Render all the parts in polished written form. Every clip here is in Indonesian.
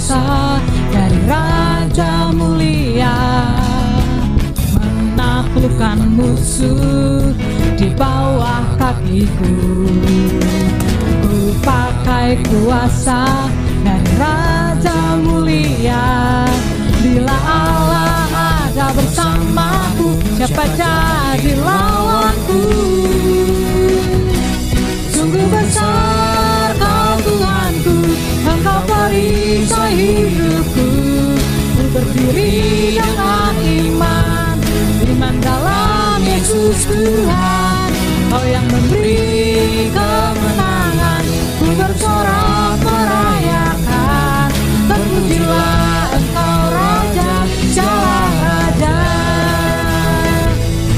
kuasa dari Raja Mulia, menaklukkan musuh di bawah kakiku. Ku pakai kuasa dari Raja Mulia. Bila Allah ada bersamaku, siapa jadi lawanku? Sungguh besar Kau Tuhanku, Engkau perisai hidupku. Ku berdiri dengan iman, iman dalam Yesus Tuhan. Kau yang memberi kemenangan, ku bersorak merayakan. Terpujilah Engkau Raja, segala Raja.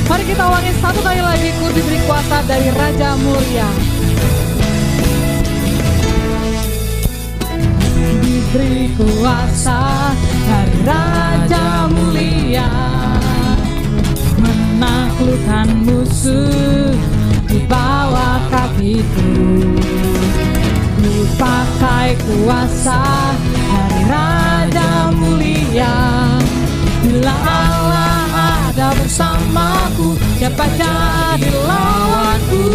Mari kita ulangi satu kali lagi. Ku diberi kuasa dari Raja Mulia. Diberi kuasa dari Raja Mulia, menaklukkan musuh di bawah kakiku. Ku pakai kuasa dari Raja Mulia. Bila Allah ada bersamaku, siapa jadi lawanku?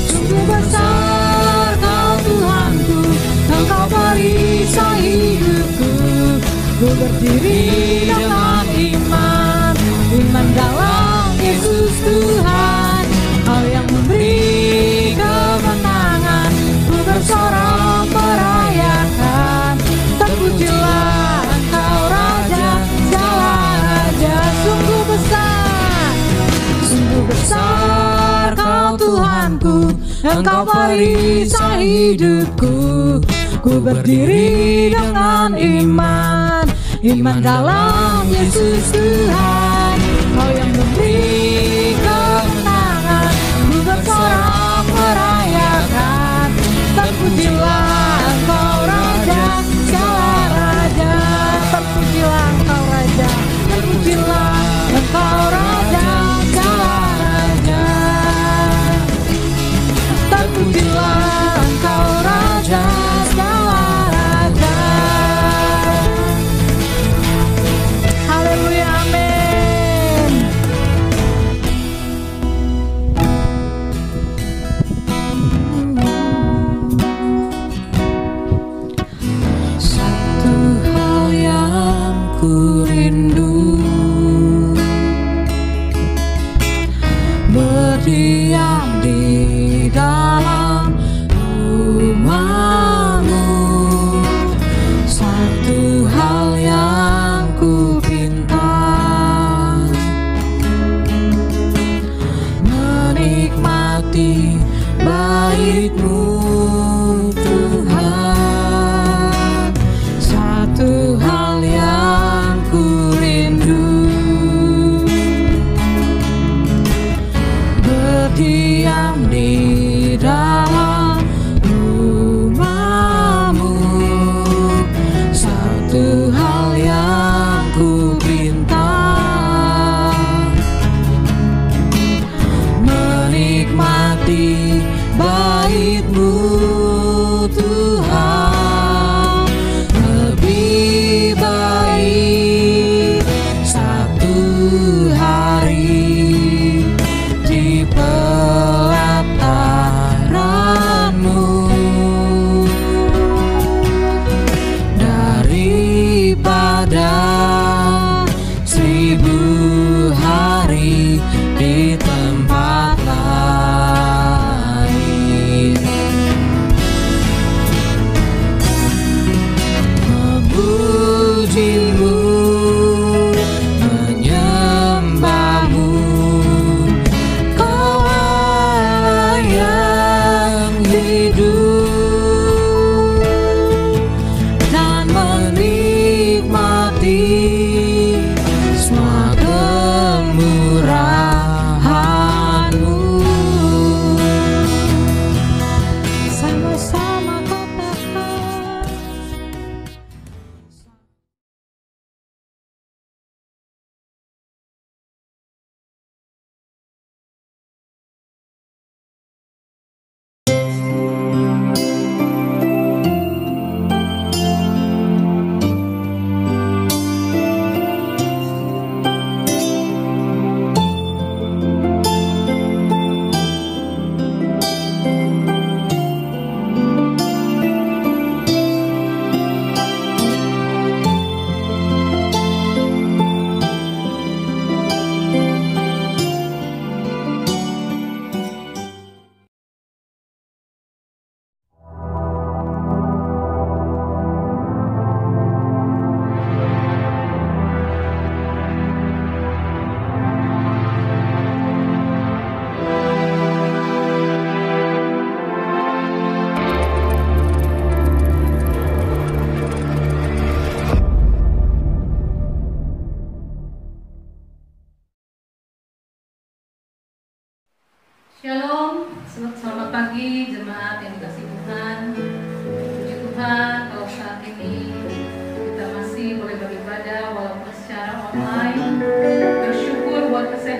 Sungguh besar Kau Tuhanku, Engkau perisai hidupku. Ku berdiri dengan iman, iman dalam Yesus Tuhan. Kau yang memberi kemenangan, ku bersorak merayakan. Terpujilah Engkau Raja, segala Raja. Sungguh besar Kau Tuhanku, Engkau perisai hidupku. Ku berdiri dengan iman, iman dalam Yesus Tuhan. Kau yang memberi kemenangan, ku bersorak merayakan. Terpujilah Engkau Raja, segala Raja. Terpujilah Engkau Raja, terpujilah Engkau Raja, segala Raja. Terpujilah Engkau Raja, segala Raja. Haleluya, amin.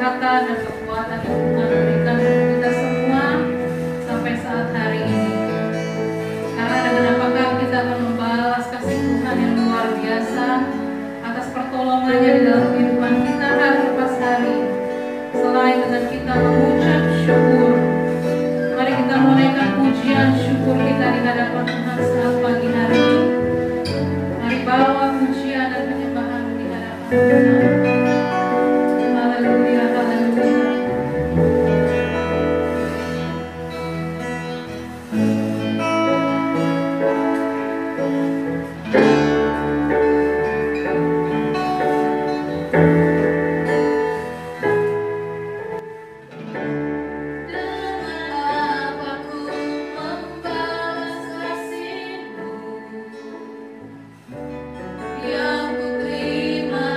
kesehatan dan kekuatan yang Tuhan berikan untuk kita semua sampai saat hari ini. Karena dengan apakah kita akan membalas kasih Tuhan yang luar biasa atas pertolongannya di dalam kehidupan kita hari lepas hari, selain dengan kita mengucap syukur. Mari kita menaikkan pujian syukur kita di hadapan Tuhan saat pagi hari ini. Mari bawa pujian dan penyembahan di hadapan Tuhan. Haleluya, haleluya. Yang ku terima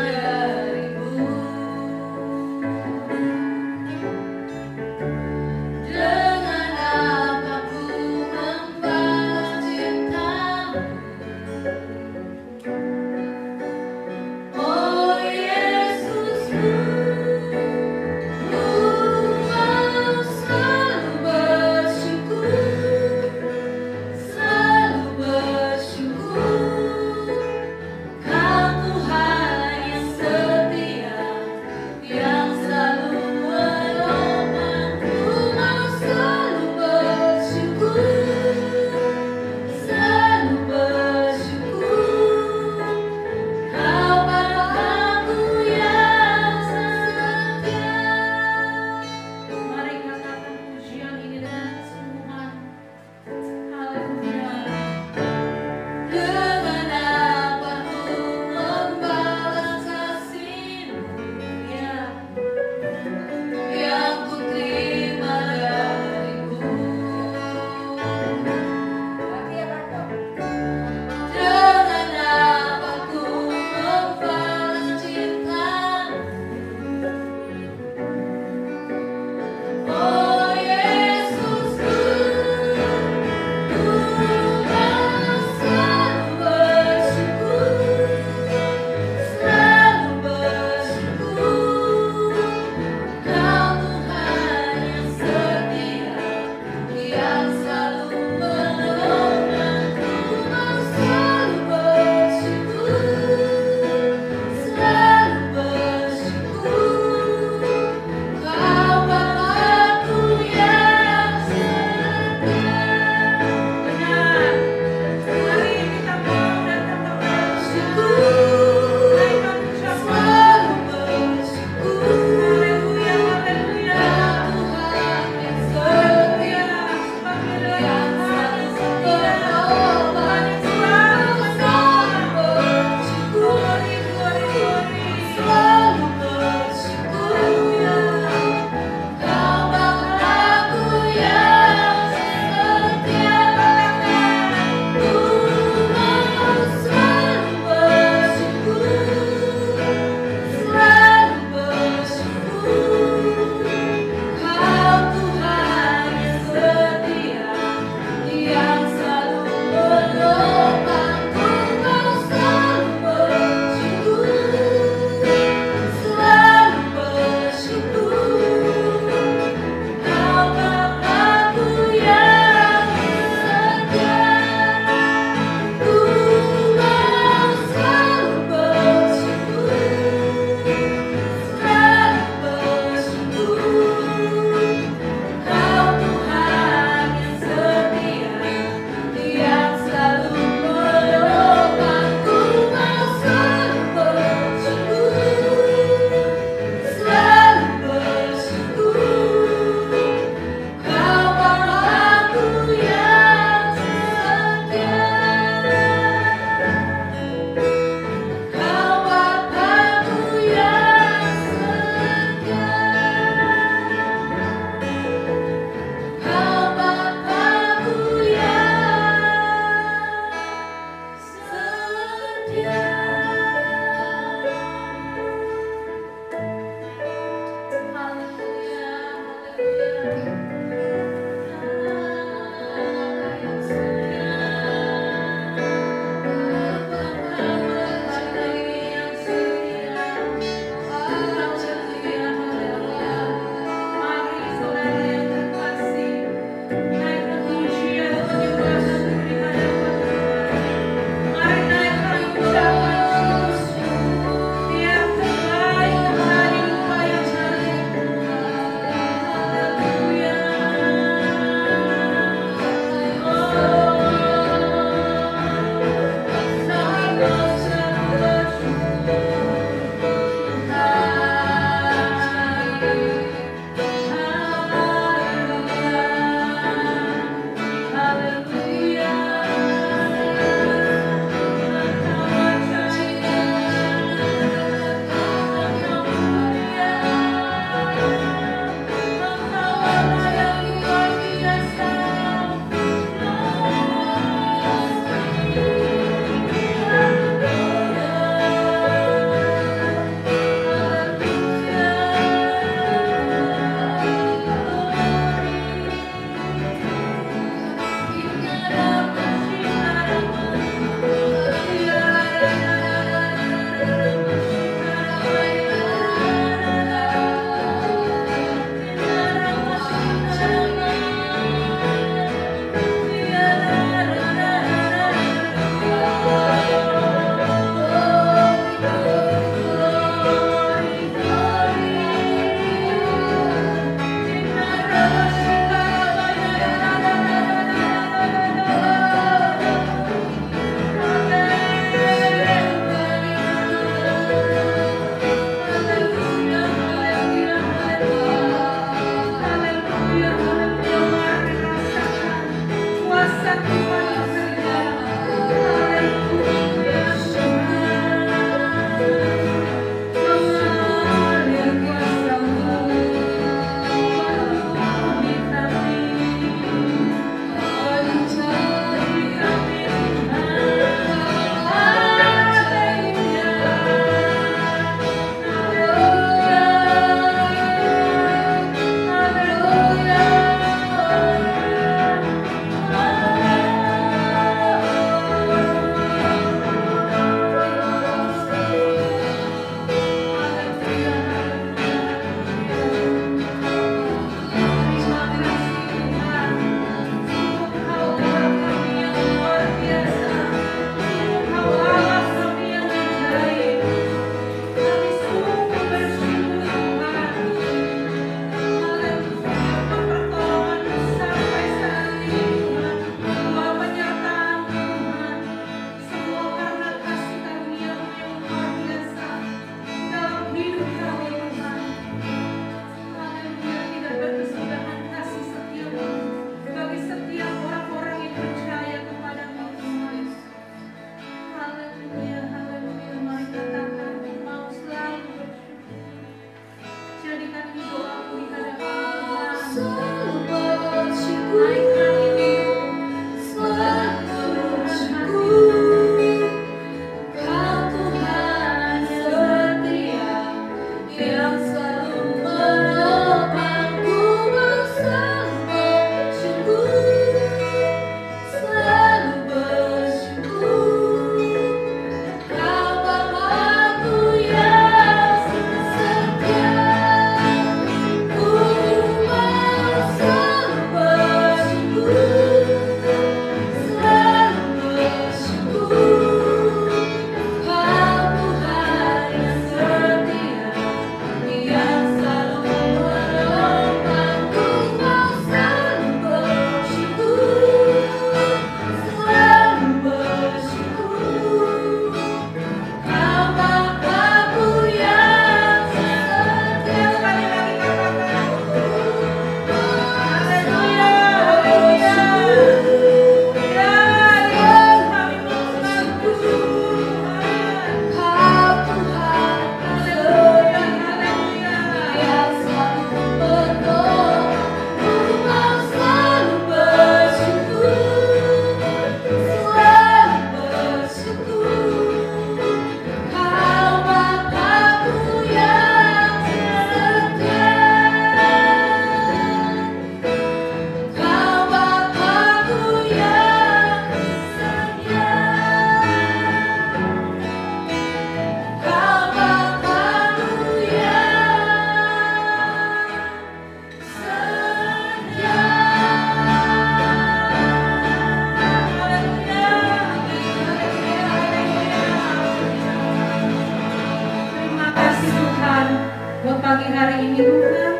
pagi hari ini Tuhan,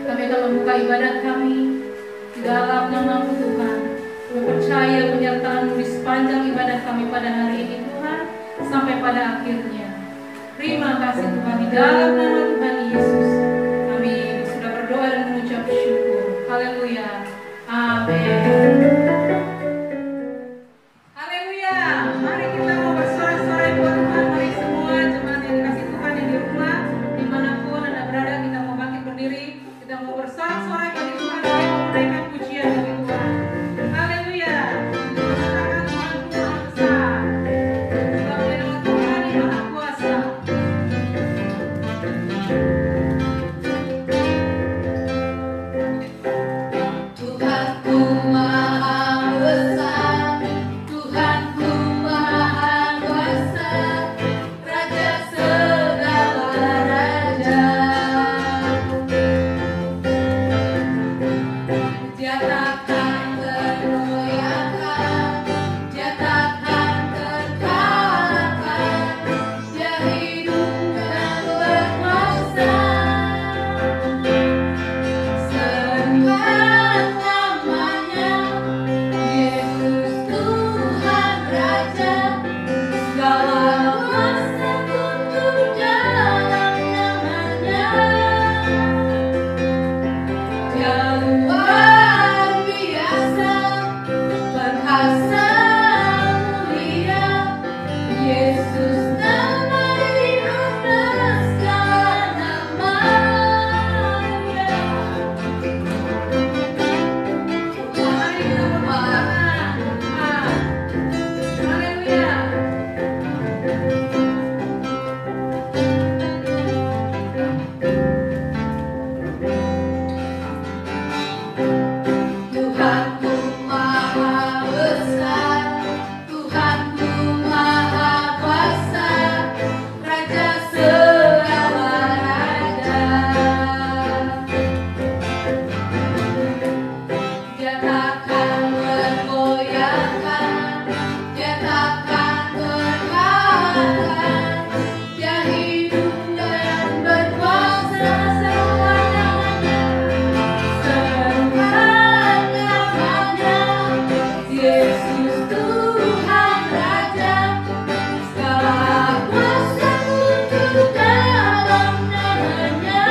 kami akan membuka ibadat kami di dalam nama-Mu Tuhan. Kami percaya penyertaan-Mu di sepanjang ibadat kami pada hari ini Tuhan, sampai pada akhirnya. Terima kasih Tuhan, di dalam nama Tuhan Yesus kami sudah berdoa dan mengucap syukur. Haleluya. Amin. Haleluya. Mari kita mau bersorak-sorai buat Tuhan. Mari semua jemaat yang dikasih Tuhan yang di rumah, dimanapun Anda berada, kita mau bangkit berdiri. Kita mau bersorak-sorai bagi Tuhan. Kita mau menaikkan pujian bagi Tuhan. Haleluya. Mengatakan Tuhan Maha Besar. Selamat nama Tuhan yang Maha Kuasa. Tuhanku Maha Besar, Tuhanku Maha Kuasa, Raja segala raja. Dia takkan tergoyahkan, Dia takkan terkalahkan, Dia hidup dan berkuasa. Serukan namanya, Yesus Tuhan Raja, segala kuasa tunduk dalam namanya. Dia luar biasa, perkasa mulia, Yesus nama di atas segala nama. Mari kita berdoa. Haleluya. Tuhanku Maha Besar, Tuhanku Maha Kuasa, Raja segala raja. Dia takkan tergoyahkan, Dia takkan terkalahkan, Dia hidup dan berkuasa selamanya. Serukan namanya, Yesus Tuhan Raja, segala kuasa tunduk dalam namanya.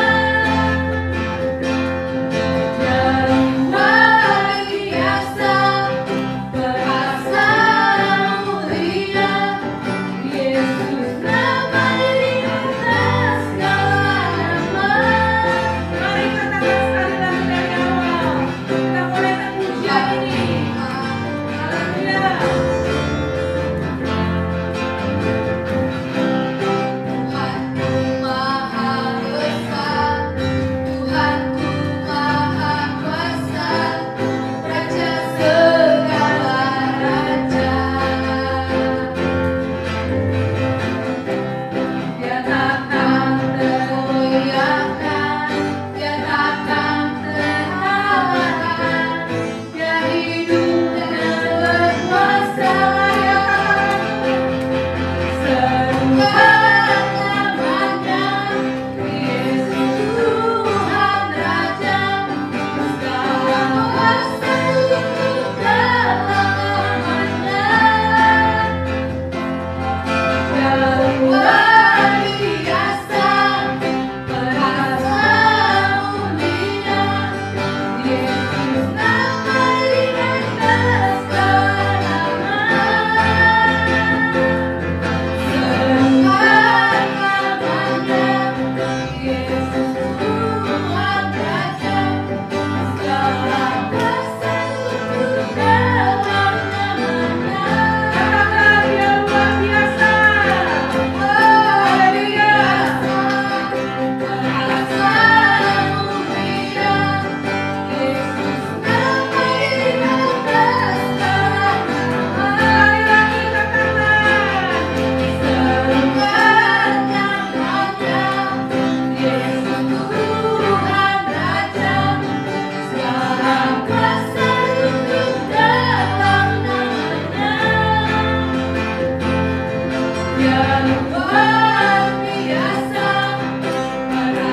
Dia luar biasa, perkasa mulia, Yesus nama di atas segala nama. Mari katakan sekali lagi dari awal. Kita mulaikan pujian ini. Haleluya. Tuhanku Maha Besar, Tuhanku Maha Kuasa, Raja segala raja. Dia takkan tergoyahkan, Dia takkan terkalahkan, Dia hidup dan berkuasa. Serukan namanya, Yesus Tuhan Raja, segala kuasa tunduk dalam namanya. Dia luar biasa, perkasa mulia, Yesus nama di atas segala nama. Serukan namanya, Yesus Tuhan Raja, segala kuasa tunduk dalam namanya. Katakan Dia luar biasa. Haleluya. Perkasa mulia, Yesus nama di atas segala nama. Sekali lagi katakan. Serukan namanya, Yesus Tuhan Raja, segala kuasa tunduk dalam namanya. Dia luar biasa, perkasa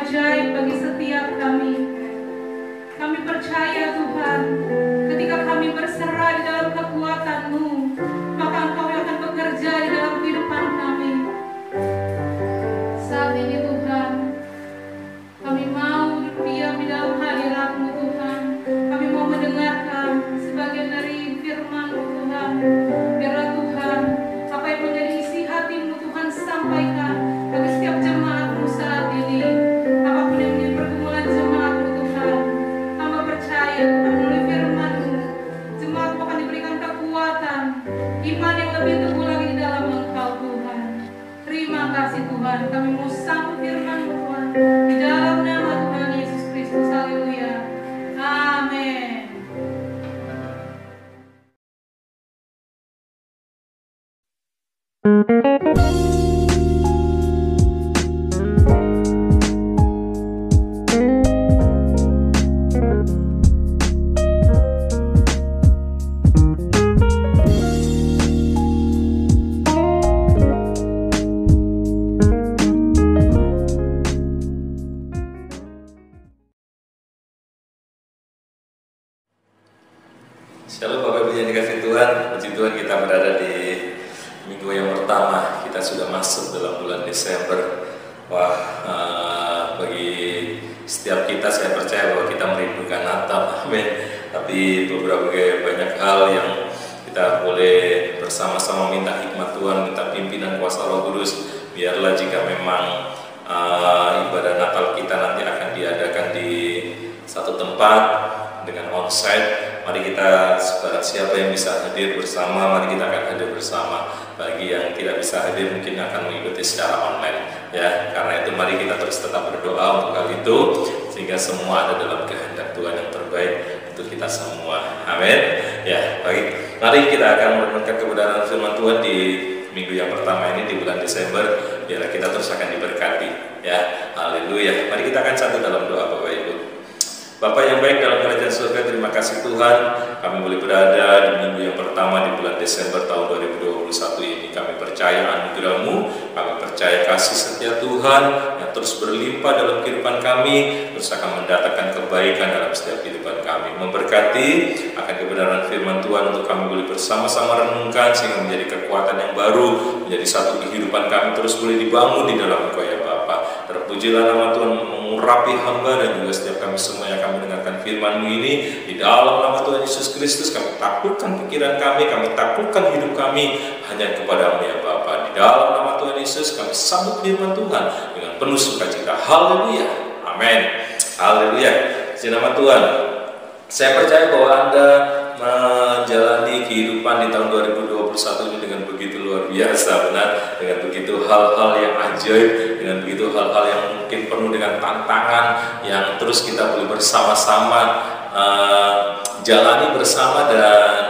ajaib bagi setiap kami. Kami percaya Tuhan, ketika kami berserah di dalam kekuatan-Mu, maka Engkau yang akan bekerja di dalam kehidupan kami. Saat ini Tuhan, kami mau diam di dalam hadirat-Mu Tuhan. Kami mau mendengarkan sebagian dari firman-Mu Tuhan. Biarlah Tuhan, apa yang menjadi isi hati-Mu Tuhan sampaikan bagi setiap jemaat-Mu saat ini. Apapun yang menjadi pergumulan jemaat-Mu Tuhan, Hamba percaya Tuhan melalui firman-Mu, jemaat-Mu akan diberikan kekuatan, iman yang lebih teguh lagi di dalam Engkau Tuhan. Terima kasih Tuhan, kami mau sambut firman-Mu Tuhan di dalam nama Tuhan Yesus Kristus. Haleluya. Amin. Shalom Bapak Ibu yang dikasih Tuhan, puji Tuhan kita berada di minggu yang pertama. Kita sudah masuk dalam bulan Desember. Wah, bagi setiap kita saya percaya bahwa kita merindukan Natal, amin. Tapi beberapa banyak hal yang kita boleh bersama-sama minta hikmat Tuhan, minta pimpinan kuasa Roh Kudus. Biarlah jika memang ibadah Natal kita nanti akan diadakan di satu tempat dengan onsite, mari kita barang siapa yang bisa hadir bersama, mari kita akan hadir bersama. Bagi yang tidak bisa hadir mungkin akan mengikuti secara online ya. Karena itu mari kita terus tetap berdoa untuk hal itu, sehingga semua ada dalam kehendak Tuhan yang terbaik untuk kita semua. Amin. Ya, baik. Mari kita akan merenungkan kebenaran firman Tuhan di minggu yang pertama ini di bulan Desember. Biarlah kita terus akan diberkati ya. Haleluya. Mari kita akan satu dalam doa Bapak Ibu. Bapak yang baik dalam kerajaan surga, terima kasih Tuhan, kami boleh berada di minggu yang pertama di bulan Desember tahun 2021 ini. Kami percaya anugerah-Mu, kami percaya kasih setia Tuhan yang terus berlimpah dalam kehidupan kami, terus akan mendatangkan kebaikan dalam setiap kehidupan kami. Memberkati akan kebenaran firman Tuhan untuk kami boleh bersama-sama renungkan, sehingga menjadi kekuatan yang baru, menjadi satu kehidupan kami terus boleh dibangun di dalam Engkau ya Bapa. Terpujilah nama Tuhan mengurapi hamba dan juga setiap kami semua yang akan mendengarkan firman-Mu ini. Di dalam nama Tuhan Yesus Kristus kami taklukkan pikiran kami taklukkan hidup kami hanya kepada-Mu ya Bapa. Di dalam nama Tuhan Yesus kami sambut firman Tuhan dengan penuh sukacita. Haleluya. Amin. Haleluya. Puji nama Tuhan. Saya percaya bahwa Anda menjalani kehidupan di tahun 2021 ini dengan begitu luar biasa, benar, dengan begitu hal-hal yang ajaib, dengan begitu hal-hal yang mungkin penuh dengan tantangan yang terus kita boleh bersama-sama jalani bersama. Dan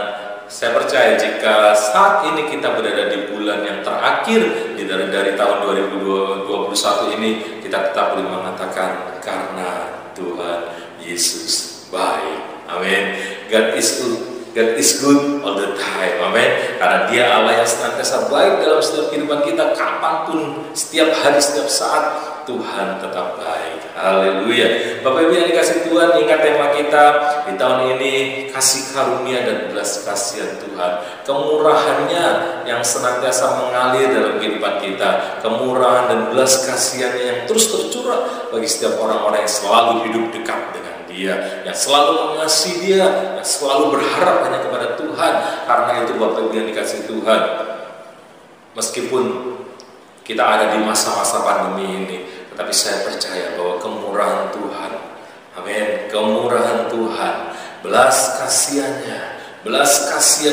saya percaya jika saat ini kita berada di bulan yang terakhir dari tahun 2021 ini, kita tetap boleh mengatakan karena Tuhan Yesus baik. Amin. God is good all the time. Amin. Karena Dia Allah yang senantiasa baik dalam setiap kehidupan kita, kapanpun, setiap hari, setiap saat, Tuhan tetap baik. Haleluya. Bapak Ibu yang dikasih Tuhan, ingat tema kita di tahun ini, kasih karunia dan belas kasihan Tuhan. Kemurahannya yang senantiasa mengalir dalam kehidupan kita, kemurahan dan belas kasihannya yang terus tercurah bagi setiap orang-orang yang selalu hidup dekat dengan Dia, yang selalu mengasihi Dia, yang selalu berharap hanya kepada Tuhan. Karena itu Bapak Ibu yang dikasih Tuhan, meskipun kita ada di masa-masa pandemi ini, tetapi saya percaya bahwa kemurahan Tuhan, amin, kemurahan Tuhan, belas kasihan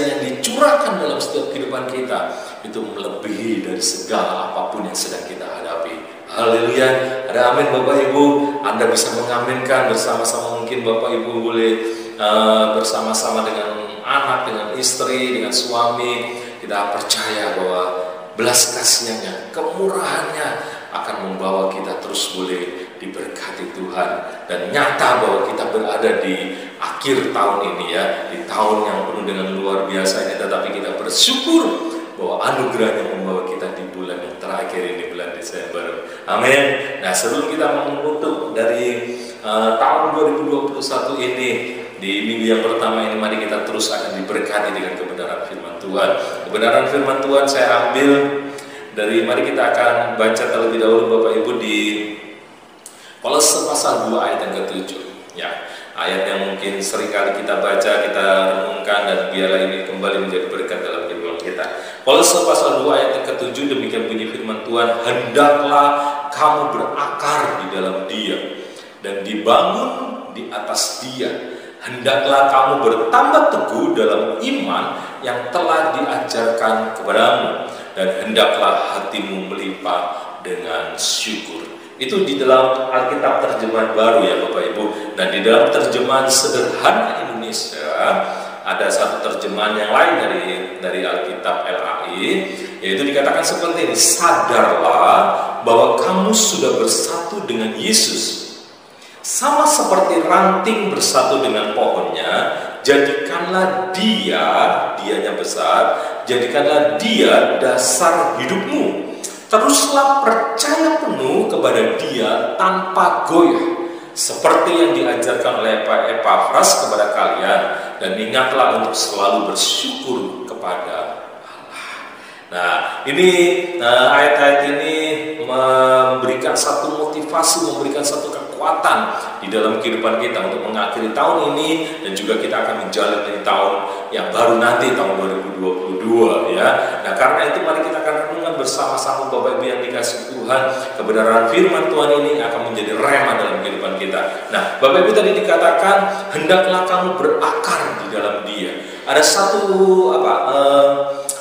yang dicurahkan dalam setiap kehidupan kita, itu melebihi dari segala apapun yang sedang kita hadapi. Haleluya. Ada amin Bapak Ibu. Anda bisa mengaminkan bersama-sama. Mungkin Bapak Ibu boleh bersama-sama dengan anak, dengan istri, dengan suami. Kita percaya bahwa belas kasihannya, kemurahannya akan membawa kita terus boleh diberkati Tuhan. Dan nyata bahwa kita berada di akhir tahun ini ya, di tahun yang penuh dengan luar biasa ini, tetapi kita bersyukur bahwa anugerahnya membawa kita di bulan yang terakhir ini, bulan Desember. Amin. Nah, sebelum kita menutup dari tahun 2021 ini, di minggu yang pertama ini, mari kita terus akan diberkati dengan kebenaran firman Tuhan. Kebenaran firman Tuhan saya ambil dari, mari kita akan baca terlebih dahulu Bapak Ibu di Kolose pasal 2 ayat yang ke-7. Ya, ayat yang mungkin sering kali kita baca, kita renungkan, dan biarlah ini kembali menjadi berkat dalam kehidupan kita. Kolose pasal 2 ayat yang ke-7, demikian bunyi firman Tuhan, hendaklah kamu berakar di dalam Dia dan dibangun di atas Dia. Hendaklah kamu bertambah teguh dalam iman yang telah diajarkan kepadamu, dan hendaklah hatimu melimpah dengan syukur. Itu di dalam Alkitab terjemahan baru ya Bapak Ibu. Nah, di dalam terjemahan sederhana Indonesia ada satu terjemahan yang lain dari Alkitab LAI, yaitu dikatakan seperti ini, sadarlah bahwa kamu sudah bersatu dengan Yesus. Sama seperti ranting bersatu dengan pohonnya, jadikanlah dianya besar, jadikanlah Dia dasar hidupmu. Teruslah percaya penuh kepada Dia tanpa goyah, seperti yang diajarkan oleh Epafras kepada kalian, dan ingatlah untuk selalu bersyukur kepada Allah. Nah, ini ayat-ayat ini memberikan satu motivasi, memberikan satu kekuatan di dalam kehidupan kita untuk mengakhiri tahun ini, dan juga kita akan menjalani tahun yang baru nanti, tahun 2022 ya. Nah, karena itu mari kita akan renungkan bersama-sama Bapak Ibu yang dikasih Tuhan. Kebenaran firman Tuhan ini akan menjadi rema dalam kehidupan kita. Nah, Bapak Ibu tadi dikatakan hendaklah kamu berakar di dalam Dia. Ada satu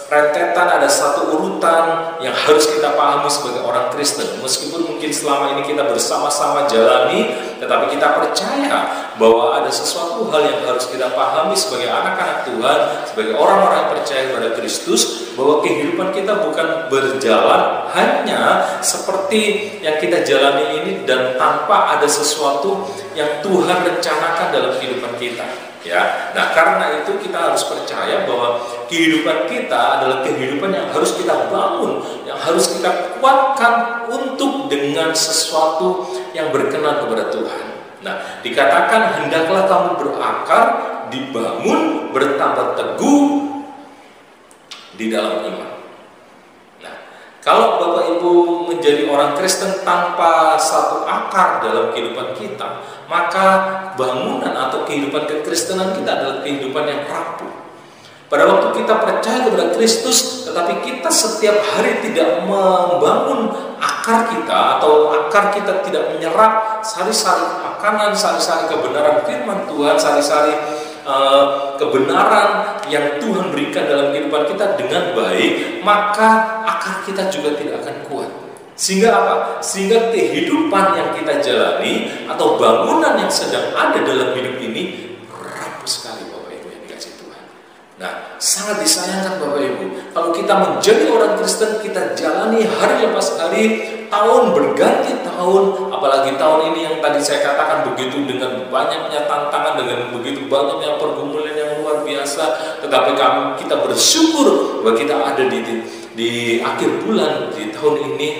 rentetan, ada satu urutan yang harus kita pahami sebagai orang Kristen. Meskipun mungkin selama ini kita bersama-sama jalani, tetapi kita percaya bahwa ada sesuatu hal yang harus kita pahami sebagai anak-anak Tuhan, sebagai orang-orang yang percaya kepada Kristus, bahwa kehidupan kita bukan berjalan hanya seperti yang kita jalani ini dan tanpa ada sesuatu yang Tuhan rencanakan dalam kehidupan kita. Ya, nah karena itu kita harus percaya bahwa kehidupan kita adalah kehidupan yang harus kita bangun, yang harus kita kuatkan untuk dengan sesuatu yang berkenan kepada Tuhan. Nah, dikatakan hendaklah kamu berakar, dibangun, bertambah teguh di dalam iman. Nah, kalau Bapak Ibu menjadi orang Kristen tanpa satu akar dalam kehidupan kita, maka bangunan atau kehidupan kekristenan kita adalah kehidupan yang rapuh. Pada waktu kita percaya kepada Kristus, tetapi kita setiap hari tidak membangun akar kita, atau akar kita tidak menyerap sari-sari makanan, sari-sari kebenaran firman Tuhan, sari-sari kebenaran yang Tuhan berikan dalam kehidupan kita dengan baik, maka akar kita juga tidak akan kuat. Sehingga apa? Sehingga kehidupan yang kita jalani atau bangunan yang sedang ada dalam hidup ini rapuh sekali Bapak Ibu yang dikasih Tuhan. Nah, sangat disayangkan Bapak Ibu, kalau kita menjadi orang Kristen, kita jalani hari lepas hari, tahun berganti tahun, apalagi tahun ini yang tadi saya katakan begitu dengan banyaknya tantangan, dengan begitu banyaknya pergumulan yang luar biasa, tetapi kita bersyukur bahwa kita ada di akhir bulan di tahun ini.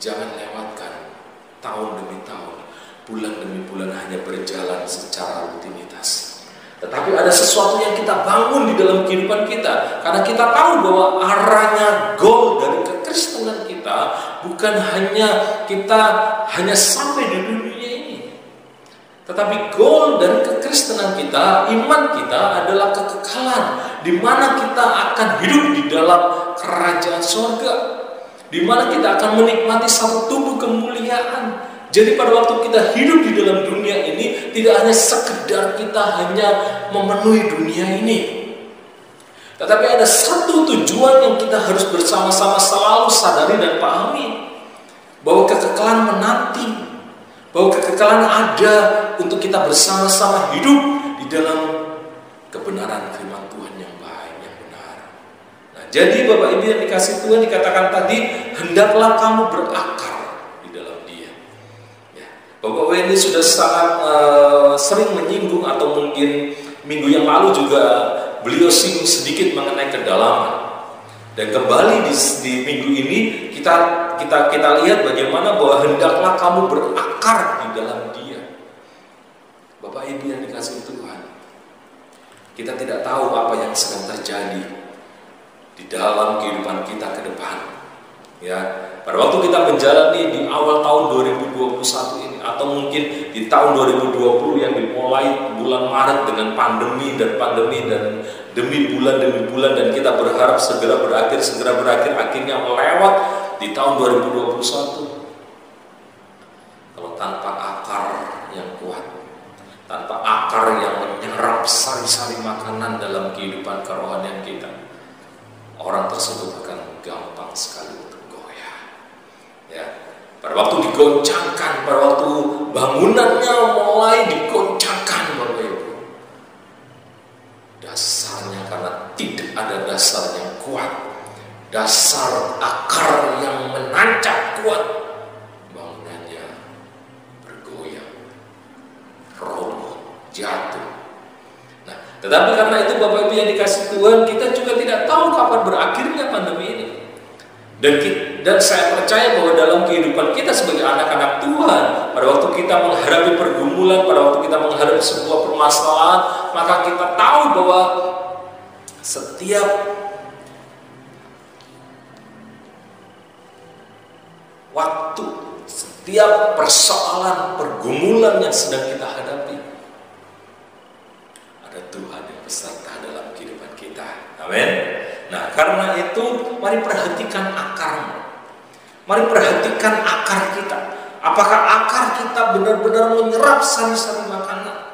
Jangan lewatkan tahun demi tahun, bulan demi bulan hanya berjalan secara rutinitas. Tetapi ada sesuatu yang kita bangun di dalam kehidupan kita, karena kita tahu bahwa arahnya, goal dari kekristenan kita bukan hanya kita sampai di dunia ini, tetapi goal dari kekristenan kita, iman kita adalah kekekalan, di mana kita akan hidup di dalam kerajaan surga, di mana kita akan menikmati satu tubuh kemuliaan. Jadi pada waktu kita hidup di dalam dunia ini, tidak hanya sekedar kita hanya memenuhi dunia ini, tetapi ada satu tujuan yang kita harus bersama-sama selalu sadari dan pahami, bahwa kekekalan menanti, bahwa kekekalan ada untuk kita bersama-sama hidup di dalam kebenaran firman Tuhan yang baik, yang benar. Nah, jadi Bapak Ibu yang dikasih Tuhan, dikatakan tadi, hendaklah kamu berakar di dalam Dia. Ya. Bapak Ibu ini sudah sangat sering menyinggung, atau mungkin minggu yang lalu juga beliau singgung sedikit mengenai kedalaman. Dan kembali di minggu ini kita lihat bagaimana bahwa hendaklah kamu berakar di dalam Dia. Bapak Ibu yang dikasihi Tuhan, kita tidak tahu apa yang sedang terjadi di dalam kehidupan kita ke depan. Ya, pada waktu kita menjalani di awal tahun 2021 ini, atau mungkin di tahun 2020 yang dimulai bulan Maret dengan pandemi dan demi bulan dan kita berharap segera berakhir, akhirnya melewat di tahun 2021. Kalau tanpa akar yang kuat, tanpa akar yang menyerap sari-sari makanan dalam kehidupan kerohanian kita, orang tersebut akan gampang sekali untuk goyah. Ya, pada waktu digoncangkan, pada waktu bangunannya mulai digoncangkan, Bapak Ibu, dasarnya karena tidak ada dasar yang kuat, dasar akar yang menancap kuat, bangunannya bergoyang, roboh, jatuh. Nah, tetapi karena itu Bapak Ibu yang dikasih Tuhan, kita juga tidak tahu kapan berakhirnya pandemi ini. Dan saya percaya bahwa dalam kehidupan kita sebagai anak-anak Tuhan, pada waktu kita menghadapi pergumulan, pada waktu kita menghadapi sebuah permasalahan, maka kita tahu bahwa setiap waktu, setiap persoalan, pergumulan yang sedang kita hadapi, ada Tuhan yang beserta dalam kehidupan kita. Amin. Nah, karena itu mari perhatikan akarmu. Mari perhatikan akar kita. Apakah akar kita benar-benar menyerap sari-sari makanan?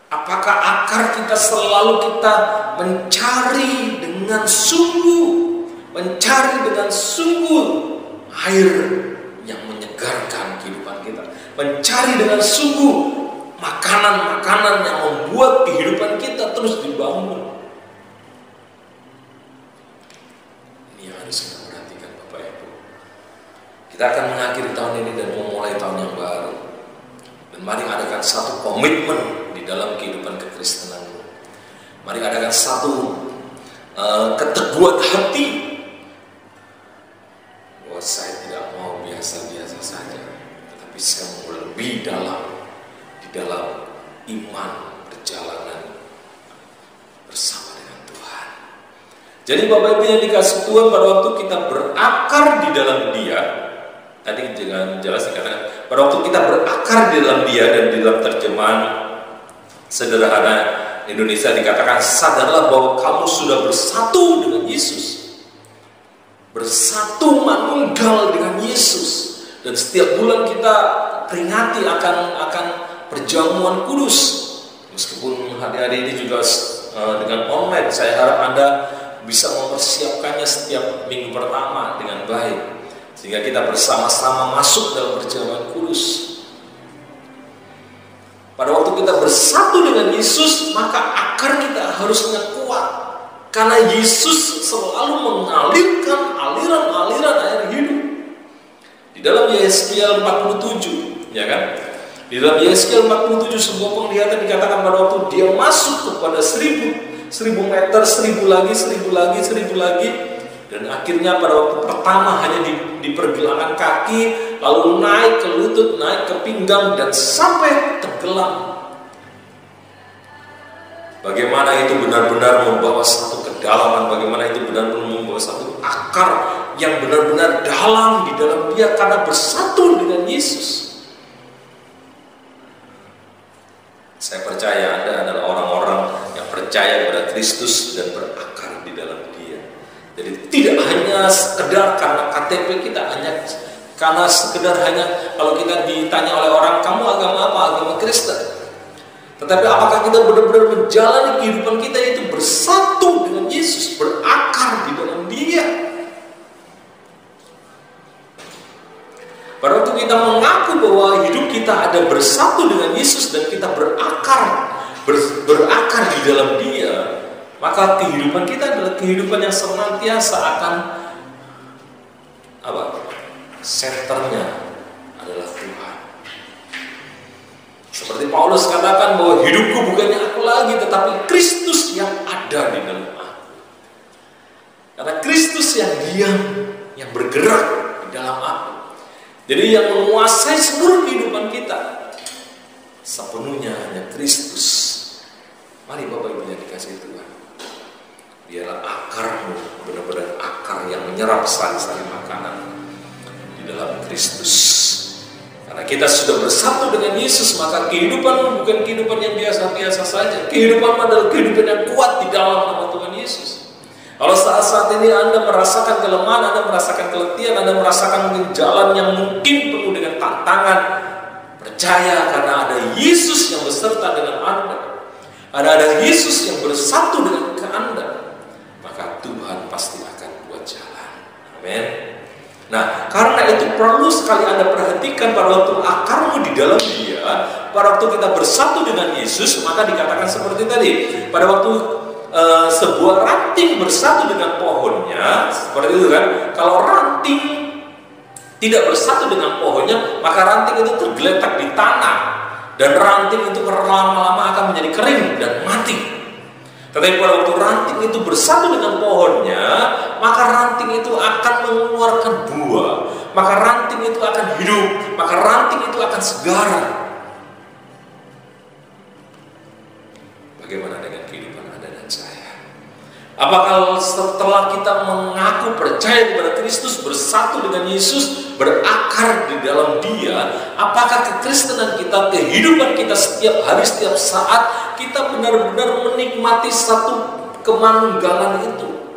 Apakah akar kita selalu kita mencari dengan sungguh air yang menyegarkan kehidupan kita, mencari dengan sungguh makanan-makanan yang membuat kehidupan kita terus dibangun. Ini yang harus kita perhatikan, Bapak Ibu. Kita akan mengakhiri tahun ini dan memulai tahun yang baru. Dan mari adakan satu komitmen di dalam kehidupan kekristenan. Mari adakan satu keteguhan hati bahwa saya tidak mau biasa-biasa saja, tetapi saya mau lebih dalam iman perjalanan bersama dengan Tuhan. Jadi Bapak Ibu yang dikasih Tuhan, pada waktu kita berakar di dalam Dia, tadi jangan jelas dikatakan, pada waktu kita berakar di dalam Dia, dan di dalam terjemahan sederhana Indonesia dikatakan, sadarlah bahwa kamu sudah bersatu dengan Yesus, bersatu manunggal dengan Yesus. Dan setiap bulan kita peringati akan perjamuan kudus. Meskipun hari-hari ini juga dengan online, saya harap Anda bisa mempersiapkannya setiap minggu pertama dengan baik, sehingga kita bersama-sama masuk dalam perjamuan kudus. Pada waktu kita bersatu dengan Yesus, maka akar kita harusnya kuat, karena Yesus selalu mengalirkan aliran-aliran air hidup. Di dalam Yeskiel 47, ya kan? Di dalam Yeskiel 47 sebuah penglihatan dikatakan pada waktu dia masuk kepada 1000 meter, 1000 lagi, dan akhirnya pada waktu pertama hanya di pergelangan kaki, lalu naik ke lutut, naik ke pinggang, dan sampai tenggelam. Bagaimana itu benar-benar membawa satu kedalaman, bagaimana itu benar-benar membawa satu akar yang benar-benar dalam di dalam Dia karena bersatu dengan Yesus. Saya percaya Anda adalah orang-orang yang percaya kepada Kristus dan berakar di dalam Dia. Jadi tidak hanya sekedar karena KTP kita, karena sekedar hanya kalau kita ditanya oleh orang, kamu agama apa? Agama Kristen. Tetapi apakah kita benar-benar menjalani kehidupan kita itu bersatu dengan Yesus, berakar di dalam Dia? Pada waktu kita mengaku bahwa hidup kita ada bersatu dengan Yesus dan kita berakar di dalam Dia, maka kehidupan kita adalah kehidupan yang senantiasa akan senternya adalah Tuhan. Seperti Paulus katakan bahwa hidupku bukannya aku lagi, tetapi Kristus yang ada di dalam aku. Karena Kristus yang diam, yang bergerak di dalam aku. Jadi yang menguasai seluruh kehidupan kita sepenuhnya hanya Kristus. Mari Bapak Ibu yang dikasihi Tuhan, biarlah akarmu benar-benar akar yang menyerap sari-sari makanan di dalam Kristus. Karena kita sudah bersatu dengan Yesus, maka kehidupanmu bukan kehidupan yang biasa-biasa saja. Kehidupanmu adalah kehidupan yang kuat di dalam nama Tuhan Yesus. Kalau saat-saat ini Anda merasakan kelemahan, Anda merasakan keletihan, Anda merasakan mungkin jalan yang mungkin penuh dengan tantangan, percaya karena ada Yesus yang beserta dengan Anda. Ada Yesus yang bersatu dengan Anda, maka Tuhan pasti akan buat jalan. Amin. Nah, karena itu perlu sekali Anda perhatikan pada waktu akarmu di dalam Dia, pada waktu kita bersatu dengan Yesus, maka dikatakan seperti tadi, pada waktu sebuah ranting bersatu dengan pohonnya, seperti itu kan. Kalau ranting tidak bersatu dengan pohonnya, maka ranting itu tergeletak di tanah, dan ranting itu lama-lama akan menjadi kering dan mati. Tetapi pada waktu ranting itu bersatu dengan pohonnya, maka ranting itu akan mengeluarkan buah, maka ranting itu akan hidup, maka ranting itu akan segar. Bagaimana dengan kehidupan Anda dan saya? Apakah setelah kita mengaku percaya kepada Kristus, bersatu dengan Yesus, berakar di dalam Dia, apakah kekristenan kita, kehidupan kita setiap hari, setiap saat, kita benar-benar menikmati satu kemanunggalan itu?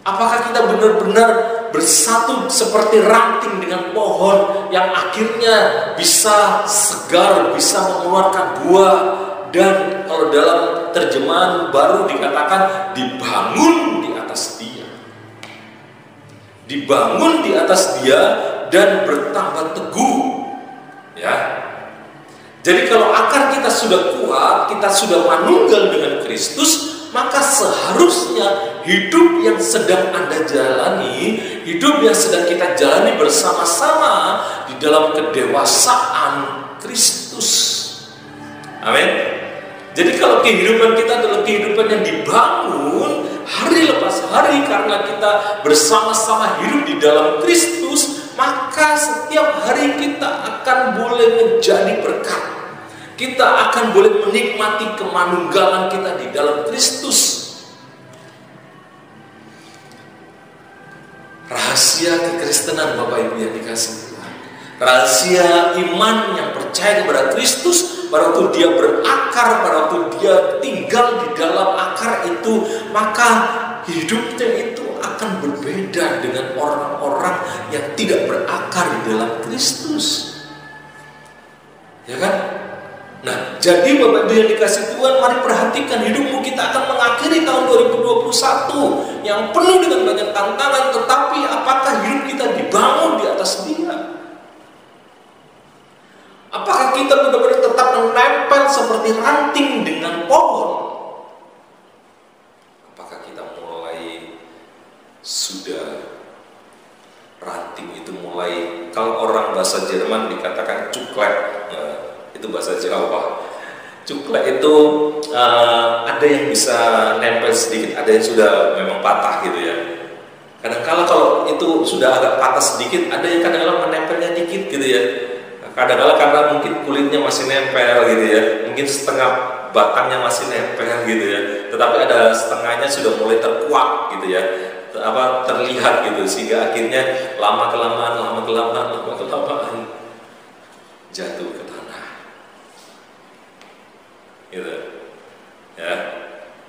Apakah kita benar-benar bersatu seperti ranting dengan pohon yang akhirnya bisa segar, bisa mengeluarkan buah, dan kalau dalam terjemahan baru dikatakan dibangun di atas Dia. Dibangun di atas Dia dan bertambah teguh. Ya. Jadi kalau akar kita sudah kuat, kita sudah manunggal dengan Kristus, maka seharusnya hidup yang sedang Anda jalani, hidup yang sedang kita jalani bersama-sama di dalam kedewasaan Kristus. Amin. Jadi kalau kehidupan kita adalah kehidupan yang dibangun hari lepas hari karena kita bersama-sama hidup di dalam Kristus, maka setiap hari kita akan boleh menjadi berkat. Kita akan boleh menikmati kemanunggalan kita di dalam Kristus. Rahasia kekristenan Bapak Ibu yang dikasihi Tuhan, rahasia iman yang percaya kepada Kristus, pada waktu dia berakar, pada waktu dia tinggal di dalam akar itu, maka hidupnya itu akan berbeda dengan orang-orang yang tidak berakar di dalam Kristus. Ya kan? Nah, jadi Bapak Ibu yang dikasihi Tuhan, mari perhatikan hidupmu. Kita akan mengakhiri tahun 2021 yang penuh dengan banyak tantangan, tetapi apakah hidup kita dibangun di atas Dia? Apakah kita benar-benar tetap menempel seperti ranting dengan pohon? Apakah kita mulai sudah ranting itu mulai, kalau orang bahasa Jerman dikatakan cuklet, itu bahasa Jawa. Cuklet itu ada yang bisa nempel sedikit, ada yang sudah memang patah gitu ya. Kadang-kala kalau itu sudah agak patah sedikit, ada yang kadang-kala menempelnya dikit gitu ya. Kadang-kala karena mungkin kulitnya masih nempel gitu ya, mungkin setengah batangnya masih nempel gitu ya, tetapi ada setengahnya sudah mulai terkuak gitu ya, terlihat gitu, sehingga akhirnya lama-kelamaan jatuh ke tanah gitu ya.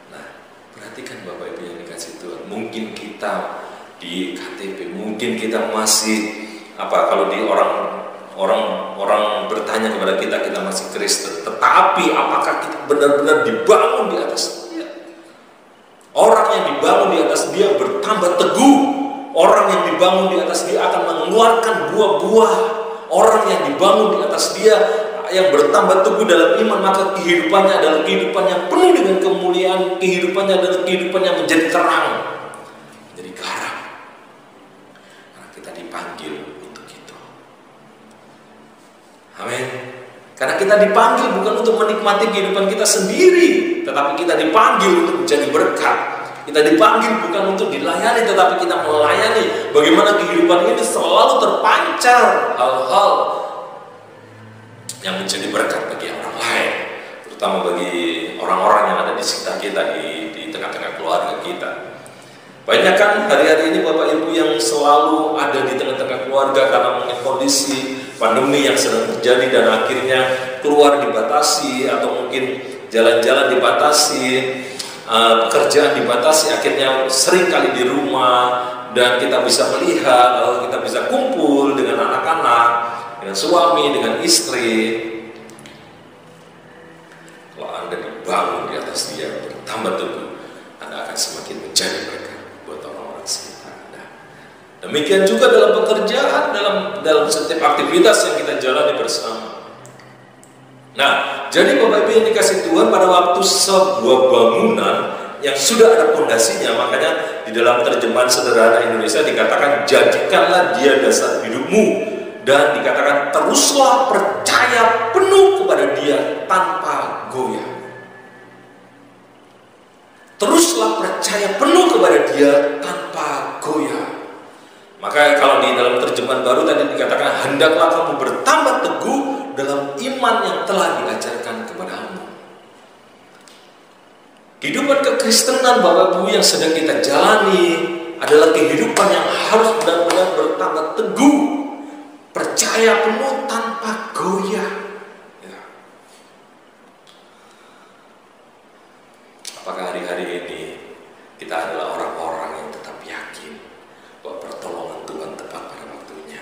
Nah, perhatikan Bapak Ibu yang dikasihi Tuhan, mungkin kita di KTP, mungkin kita masih kalau di orang bertanya kepada kita masih Kristen, tetapi apakah kita benar-benar dibangun di atas Dia? Orang yang dibangun di atas Dia bertambah teguh. Orang yang dibangun di atas Dia akan mengeluarkan buah-buah. Orang yang dibangun di atas Dia yang bertambah teguh dalam iman, maka kehidupannya adalah kehidupan yang penuh dengan kemuliaan. Kehidupannya adalah kehidupan yang menjadi terang, menjadi garam. Karena kita dipanggil untuk itu. Amin. Karena kita dipanggil bukan untuk menikmati kehidupan kita sendiri, tetapi kita dipanggil untuk menjadi berkat. Kita dipanggil bukan untuk dilayani, tetapi kita melayani. Bagaimana kehidupan ini selalu terpancar hal-hal yang menjadi berkat bagi orang lain, terutama bagi orang-orang yang ada di sekitar kita, di tengah-tengah keluarga kita. Banyak kan hari-hari ini Bapak Ibu yang selalu ada di tengah-tengah keluarga karena mungkin kondisi pandemi yang sedang terjadi dan akhirnya keluar dibatasi, atau mungkin jalan-jalan dibatasi, pekerjaan dibatasi, akhirnya sering kali di rumah, dan kita bisa melihat, lalu kita bisa kumpul dengan anak-anak, dengan suami, dengan istri. Kalau Anda dibangun di atas dia, bertambah teguh, Anda akan semakin menjadi berkat buat orang-orang sekitar Anda. Demikian juga dalam pekerjaan, dalam setiap aktivitas yang kita jalani bersama. Nah, jadi Bapak Ibu yang dikasih Tuhan, pada waktu sebuah bangunan yang sudah ada fondasinya, makanya di dalam terjemahan sederhana Indonesia dikatakan jadikanlah dia dasar hidupmu, dan dikatakan teruslah percaya penuh kepada dia tanpa goyah. Teruslah percaya penuh kepada dia tanpa goyah. Maka kalau di dalam terjemahan baru tadi dikatakan hendaklah kamu bertambah teguh dalam iman yang telah diajarkan kepadamu. Kehidupan kekristenan Bapak Ibu yang sedang kita jalani adalah kehidupan yang harus benar-benar bertambah teguh, percaya penuh tanpa goyah. Ya. Apakah hari-hari ini kita adalah orang-orang yang tetap yakin bahwa pertolongan Tuhan tepat pada waktunya?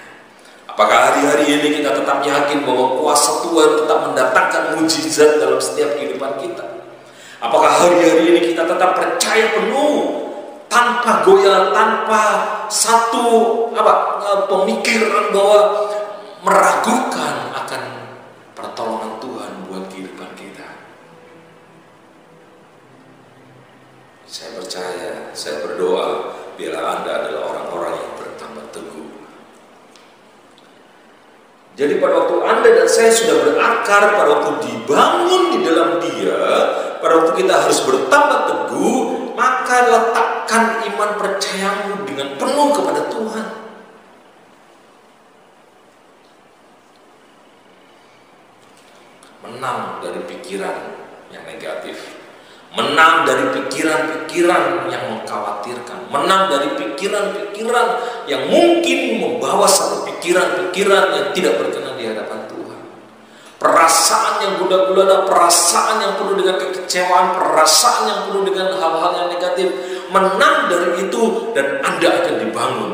Apakah hari-hari ini kita tetap yakin bahwa kuasa Tuhan tetap mendatangkan mujizat dalam setiap kehidupan kita? Apakah hari-hari ini kita tetap percaya penuh tanpa goyah, tanpa satu pemikiran bahwa meragukan akan pertolongan Tuhan buat kehidupan kita? Saya percaya, saya berdoa biarlah Anda adalah orang-orang yang bertambah teguh. Jadi pada waktu Anda dan saya sudah berakar, pada waktu dibangun di dalam Dia, pada waktu kita harus bertambah teguh, maka letakkan iman percayamu dengan penuh kepada Tuhan. Menang dari pikiran yang negatif, menang dari pikiran-pikiran yang mengkhawatirkan, menang dari pikiran-pikiran yang mungkin membawa satu pikiran-pikiran yang tidak berkenan di hadapan Tuhan. Perasaan yang gundah-gulana, perasaan yang penuh dengan kekecewaan, perasaan yang penuh dengan hal-hal yang negatif. Menang dari itu dan Anda akan dibangun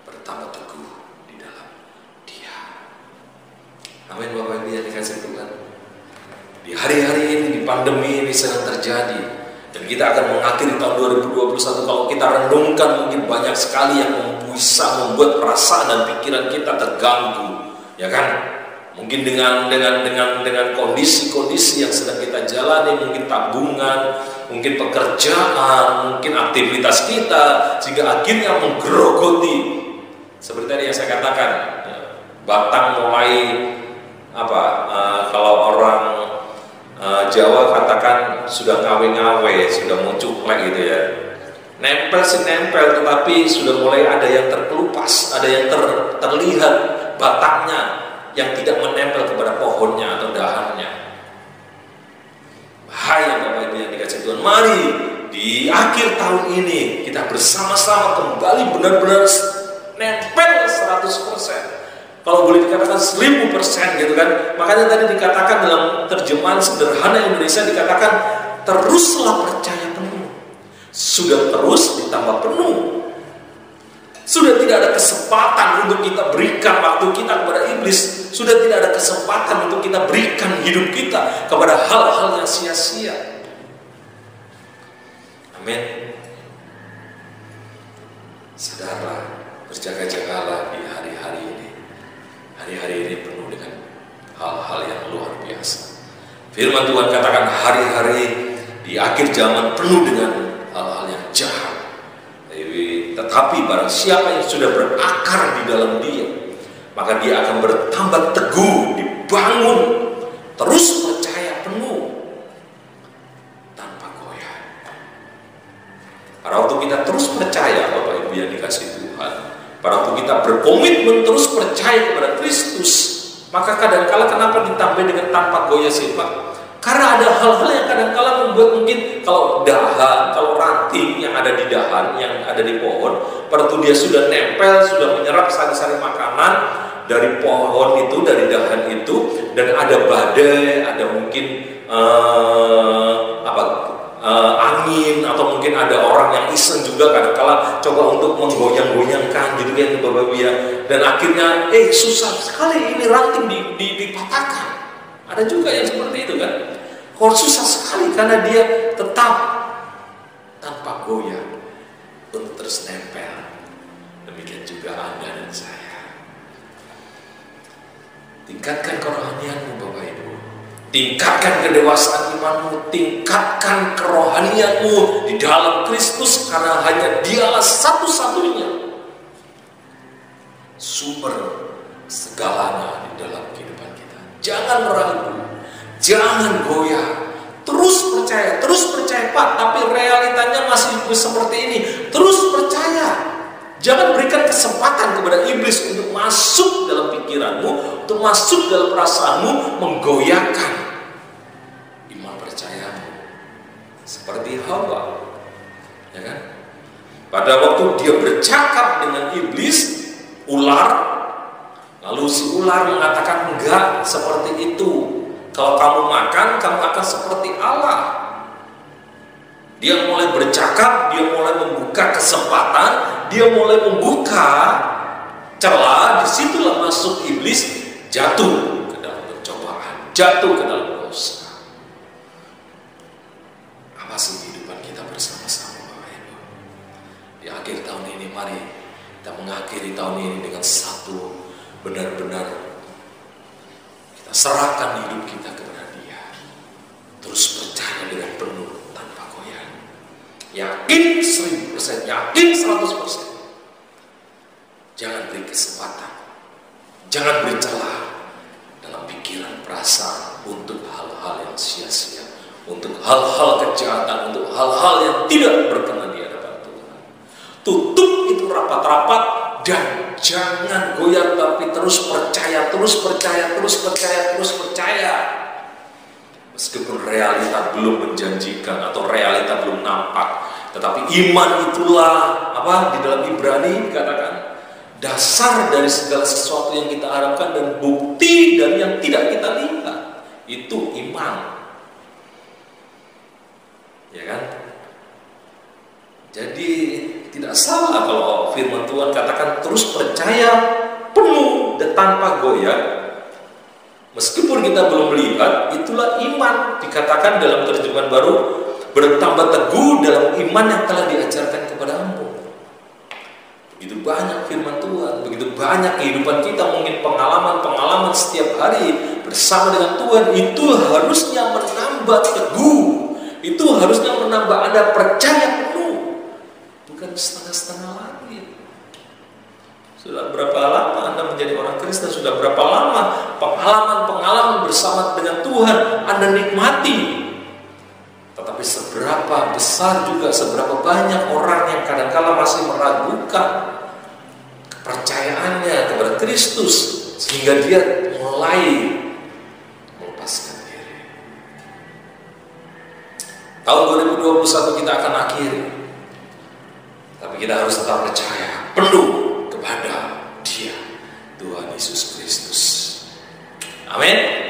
bertambah teguh di dalam Dia. Amin Bapak Ibu yang dikasih Tuhan. Di hari-hari ini, di pandemi ini sedang terjadi, dan kita akan mengakhiri tahun 2021. Kalau kita renungkan, mungkin banyak sekali yang bisa membuat perasaan dan pikiran kita terganggu, ya kan? Mungkin dengan kondisi-kondisi yang sedang kita jalani, mungkin tabungan, mungkin pekerjaan, mungkin aktivitas kita, sehingga akhirnya menggerogoti. Seperti tadi yang saya katakan, batang mulai kalau orang Jawa katakan sudah ngawe-ngawe, sudah mau cuplek gitu ya. Nempel sih nempel, tetapi sudah mulai ada yang terkelupas, ada yang terlihat batangnya yang tidak menempel kepada pohonnya atau dahannya. Bahaya Bapak Ibu yang dikasih Tuhan. Mari di akhir tahun ini kita bersama-sama kembali benar-benar nempel 100%. Kalau boleh dikatakan 1000% gitu kan. Makanya tadi dikatakan dalam terjemahan sederhana Indonesia dikatakan teruslah percaya penuh. Sudah terus ditambah penuh. Sudah tidak ada kesempatan untuk kita berikan waktu kita kepada iblis. Sudah tidak ada kesempatan untuk kita berikan hidup kita kepada hal-hal yang sia-sia. Amin. Saudara, berjaga-jagalah di hari-hari ini. Hari-hari ini penuh dengan hal-hal yang luar biasa. Firman Tuhan katakan hari-hari di akhir zaman penuh dengan hal-hal yang jahat. Tetapi barang siapa yang sudah berakar di dalam Dia, maka dia akan bertambah teguh, dibangun, terus percaya penuh tanpa goyah. Bapak Ibu yang dikasih Tuhan, pada waktu kita berkomitmen terus percaya kepada Kristus, maka kadangkala kenapa ditambah dengan tanpa goyah sih Pak? Karena ada hal-hal yang kadangkala membuat mungkin kalau dahan, kalau ranting yang ada di dahan, yang ada di pohon, pada waktu dia sudah nempel, sudah menyerap sari-sari makanan dari pohon itu, dari dahan itu, dan ada badai, ada mungkin angin, atau mungkin ada orang yang iseng juga kadangkala coba untuk menggoyang-goyangkan gitu kan Bapak Ibu ya, dan akhirnya susah sekali ini ranting dipatahkan. Ada juga yang seperti itu kan. Kok susah sekali karena dia tetap tanpa goyah untuk terus nempel. Demikian juga Anda dan saya. Tingkatkan kerohanianmu Bapak Ibu. Tingkatkan kedewasaan imanmu. Tingkatkan kerohanianmu di dalam Kristus, karena hanya Dialah satu-satunya sumber segalanya di dalam kehidupan kita. Jangan ragu, jangan goyah, terus percaya Pak, tapi realitanya masih seperti ini. Terus percaya, jangan berikan kesempatan kepada iblis untuk masuk dalam pikiranmu, untuk masuk dalam perasaanmu, menggoyahkan iman percayamu. Seperti Hawa, ya kan? Pada waktu dia bercakap dengan iblis, ular, lalu si ular mengatakan, enggak seperti itu. Kalau kamu makan, kamu akan seperti Allah. Dia mulai bercakap, dia mulai membuka kesempatan, dia mulai membuka celah. Disitulah masuk iblis, jatuh ke dalam pencobaan, jatuh ke dalam dosa. Awasi kehidupan kita bersama-sama Bapak Ibu. Di akhir tahun ini, mari kita mengakhiri tahun ini dengan satu, benar-benar kita serahkan hidup kita kepada Dia. Terus percaya dengan penuh tanpa goyah. Yakin 1000%, yakin 100%. Jangan beri kesempatan, jangan beri celah dalam pikiran, perasaan untuk hal-hal yang sia-sia, untuk hal-hal kejahatan, untuk hal-hal yang tidak berkenan di hadapan Tuhan. Tutup itu rapat-rapat dan jangan goyah, tapi terus percaya, terus percaya, terus percaya, terus percaya. Meskipun realita belum menjanjikan atau realita belum nampak, tetapi iman itulah di dalam Ibrani dikatakan dasar dari segala sesuatu yang kita harapkan dan bukti dari yang tidak kita lihat. Itu iman, ya kan? Jadi tidak salah kalau firman Tuhan katakan terus percaya penuh dan tanpa goyah. Meskipun kita belum melihat, itulah iman. Dikatakan dalam terjemahan baru, bertambah teguh dalam iman yang telah diajarkan kepadamu. Begitu banyak firman Tuhan, begitu banyak kehidupan kita, mungkin pengalaman-pengalaman setiap hari bersama dengan Tuhan. Itu harusnya menambah teguh, itu harusnya menambah Anda percaya penuh, bukan setengah-setengah lagi. Sudah berapa lama Anda menjadi orang Kristen? Sudah berapa lama pengalaman-pengalaman bersama dengan Tuhan Anda nikmati? Tetapi seberapa besar juga, seberapa banyak orang yang kadang-kala masih meragukan kepercayaannya kepada Kristus, sehingga dia mulai melepaskan diri. Tahun 2021 kita akan akhiri, tapi kita harus tetap percaya penuh kepada Dia, Tuhan Yesus Kristus. Amin.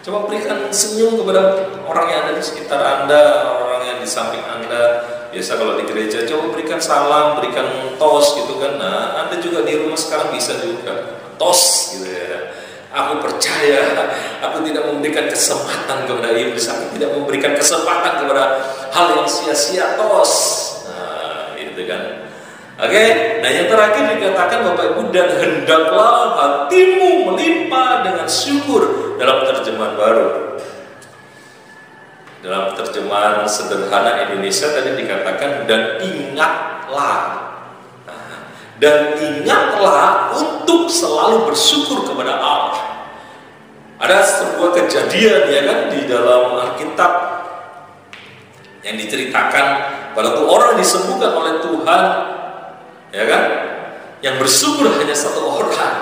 Coba berikan senyum kepada orang yang ada di sekitar Anda, orang yang di samping Anda. Biasa kalau di gereja, coba berikan salam, berikan tos gitu kan. Nah, Anda juga di rumah sekarang bisa juga tos gitu ya. Aku percaya, aku tidak memberikan kesempatan kepada iblis, aku tidak memberikan kesempatan kepada hal yang sia-sia, tos. Nah, gitu kan. Oke, nah yang terakhir dikatakan Bapak Ibu, dan hendaklah hatimu melimpah dengan syukur dalam terjemahan baru. Dalam terjemahan sederhana Indonesia tadi dikatakan dan ingatlah. Nah, dan ingatlah untuk selalu bersyukur kepada Allah. Ada sebuah kejadian ya kan di dalam Alkitab yang diceritakan walaupun orang disembuhkan oleh Tuhan, ya kan? Yang bersyukur hanya satu orang.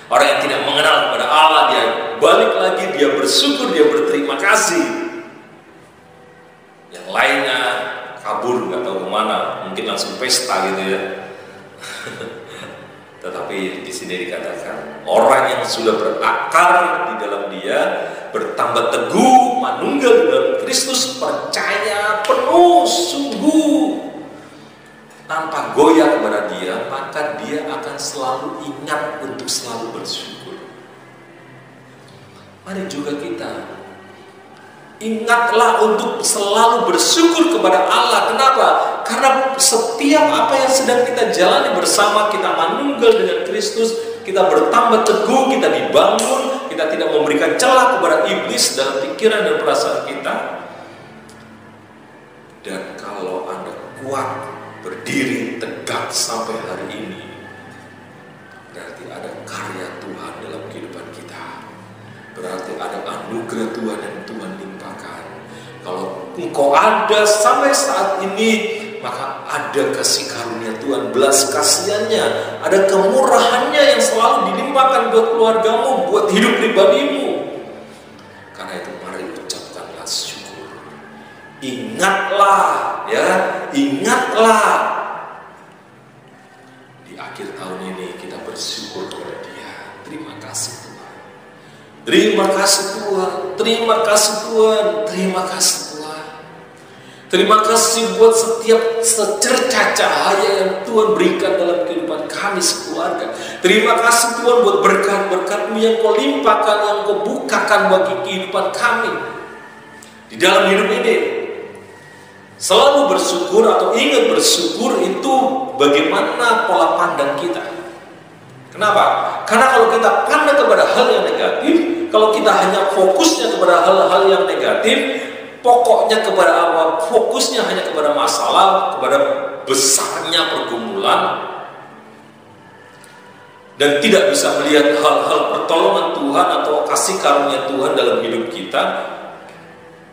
Orang yang tidak mengenal kepada Allah, dia balik lagi, dia bersyukur, dia berterima kasih. Yang lainnya kabur, nggak tahu kemana, mungkin langsung pesta gitu ya. Tetapi di sini dikatakan orang yang sudah berakar di dalam dia, bertambah teguh, manunggal dalam Kristus, percaya penuh, sungguh, tanpa goyah kepada dia, maka dia akan selalu ingat untuk selalu bersyukur. Mari juga kita ingatlah untuk selalu bersyukur kepada Allah. Kenapa? Karena setiap apa yang sedang kita jalani bersama, kita manunggal dengan Kristus, kita bertambah teguh, kita dibangun, kita tidak memberikan celah kepada iblis dalam pikiran dan perasaan kita. Dan kalau Anda kuat berdiri tegak sampai hari ini, berarti ada karya Tuhan dalam kehidupan kita. Berarti ada anugerah Tuhan yang Tuhan limpahkan. Kalau engkau ada sampai saat ini, maka ada kasih karunia Tuhan, belas kasihannya, ada kemurahannya yang selalu dilimpahkan buat keluargamu, buat hidup pribadimu. Karena itu mari ucapkanlah syukur. Ingatlah, ya, ingatlah. Di akhir tahun ini kita bersyukur kepada Dia. Terima kasih Tuhan. Terima kasih Tuhan, terima kasih Tuhan, terima kasih Tuhan. Terima kasih buat setiap secercah cahaya yang Tuhan berikan dalam kehidupan kami sekeluarga. Terima kasih Tuhan buat berkat-berkat-Mu yang Kau limpahkan, yang Kau bukakan bagi kehidupan kami di dalam hidup ini. Selalu bersyukur atau ingat bersyukur itu bagaimana pola pandang kita. Kenapa? Karena kalau kita pandang kepada hal yang negatif, kalau kita hanya fokusnya kepada hal-hal yang negatif, pokoknya kepada apa? Fokusnya hanya kepada masalah, kepada besarnya pergumulan, dan tidak bisa melihat hal-hal pertolongan Tuhan atau kasih karunia Tuhan dalam hidup kita,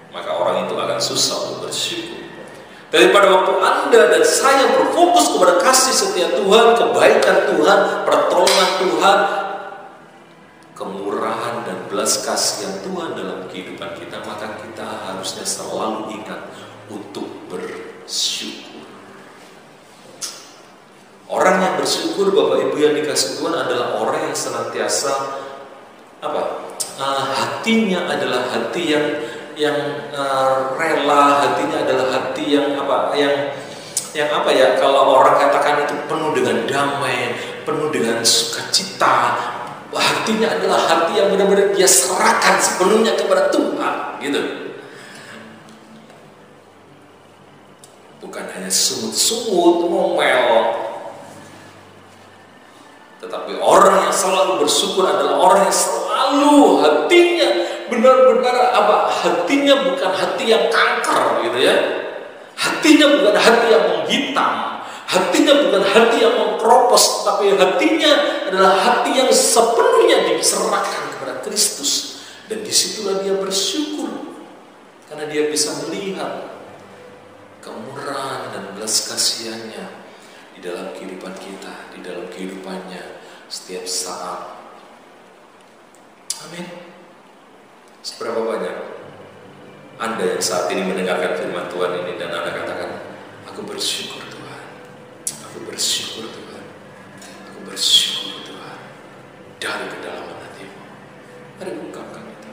maka orang itu akan susah untuk bersyukur. Daripada waktu Anda dan saya berfokus kepada kasih setia Tuhan, kebaikan Tuhan, pertolongan Tuhan, kemurahan dan belas kasihan Tuhan dalam kehidupan kita, maka kita harusnya selalu ingat untuk bersyukur. Orang yang bersyukur, Bapak Ibu yang dikasih Tuhan, adalah orang yang senantiasa hatinya adalah hati yang rela, hatinya adalah hati yang kalau orang katakan itu penuh dengan damai, penuh dengan sukacita. Hatinya adalah hati yang benar-benar dia serahkan sepenuhnya kepada Tuhan, gitu. Bukan hanya sungut-sungut, ngomel, tetapi orang yang selalu bersyukur adalah orang yang selalu hatinya benar-benar hatinya bukan hati yang kanker, gitu ya. Hatinya bukan hati yang menghitam, hatinya bukan hati yang mengkeropos, tapi hatinya adalah hati yang sepenuhnya diserahkan kepada Kristus. Dan disitulah dia bersyukur, karena dia bisa melihat kemurahan dan belas kasihannya di dalam kehidupan kita, di dalam kehidupannya setiap saat. Amin. Seberapa banyak Anda yang saat ini mendengarkan firman Tuhan ini dan Anda katakan, aku bersyukur Tuhan, aku bersyukur Tuhan, aku bersyukur Tuhan, dari kedalaman hatimu. Mari ungkapkan itu.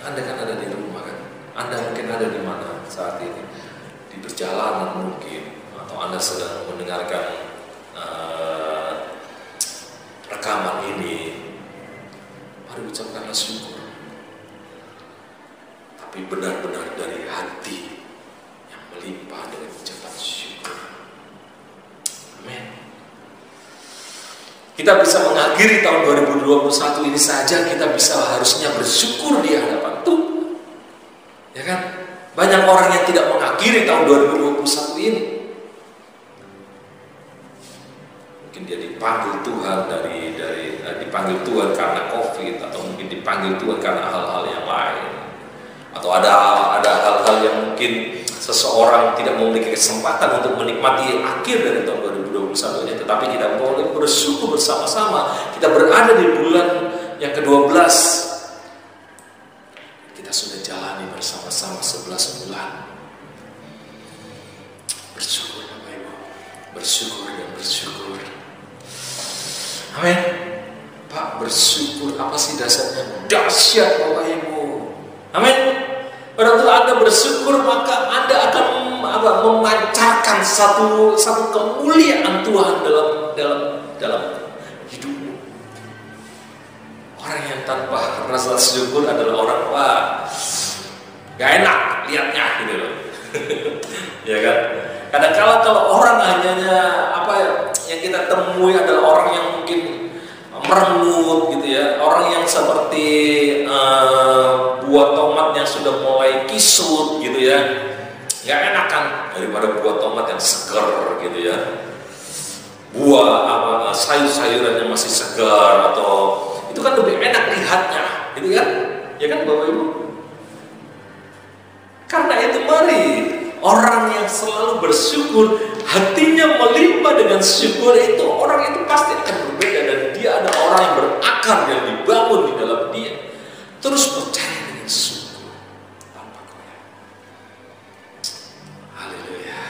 Anda kan ada di rumah kan, Anda mungkin ada di mana saat ini, di perjalanan mungkin, atau Anda sedang mendengarkan rekaman ini. Mari ucapkanlah syukur, tapi benar-benar dari hati yang melimpah dengan ucapan syukur. Amin. Kita bisa mengakhiri tahun 2021 ini saja, kita bisa harusnya bersyukur di hadapan Tuhan, ya kan? Banyak orang yang tidak mengakhiri tahun 2021 ini. Mungkin dia dipanggil Tuhan dipanggil Tuhan karena COVID, atau mungkin dipanggil Tuhan karena hal-hal yang lain, atau ada hal-hal yang mungkin seseorang tidak memiliki kesempatan untuk menikmati akhir dari tahun 2021 ini, tetapi kita boleh bersyukur bersama-sama. Kita berada di bulan yang ke-12. Kita sudah jalani bersama-sama 11 bulan. Bersyukur Bapak Ibu, bersyukur dan bersyukur. Amin. Pak, bersyukur apa sih dasarnya? Dahsyat Bapak Ibu. Amin. Pada waktu Anda bersyukur, maka Anda akan memancarkan satu kemuliaan Tuhan dalam hidupmu. Orang yang tanpa rasa syukur adalah orang gak enak lihatnya gitu loh. Ya kan? Kadang-kala kalau orang hanya yang kita temui adalah orang yang mungkin merengut gitu ya, orang yang seperti buah tomat yang sudah mulai kisut gitu ya, nggak enak kan daripada buah tomat yang segar gitu ya, buah sayur-sayuran yang masih segar, atau itu kan lebih enak lihatnya gitu kan, ya kan Bapak Ibu? Karena itu mari orang yang selalu bersyukur, hatinya melimpah dengan syukur, itu orang itu pasti akan berbeda, dan dia ada orang yang berakar, yang dibangun di dalam dia. Terus percaya dengan syukur tanpa goyah. Haleluya.